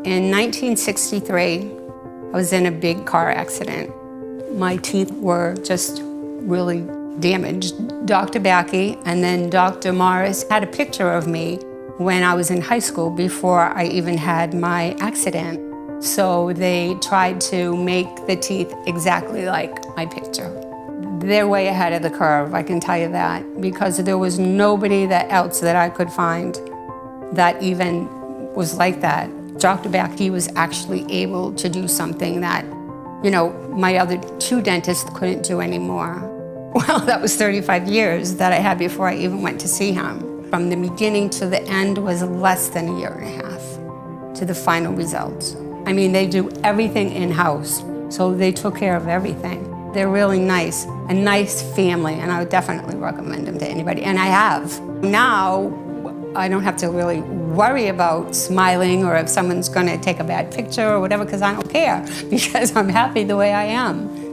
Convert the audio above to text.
In 1963, I was in a big car accident. My teeth were just really damaged. Dr. Bakke and then Dr. Morris had a picture of me when I was in high school before I even had my accident. So they tried to make the teeth exactly like my picture. They're way ahead of the curve, I can tell you that, because there was nobody else that I could find that even was like that. Dr. Bakke was actually able to do something that, my other two dentists couldn't do anymore. Well, that was 35 years that I had before I even went to see him. From the beginning to the end was less than a year and a half to the final results. I mean, they do everything in-house, so they took care of everything. They're really nice, a nice family, and I would definitely recommend them to anybody, and I have. Now, I don't have to really worry about smiling or if someone's gonna take a bad picture or whatever, because I don't care, because I'm happy the way I am.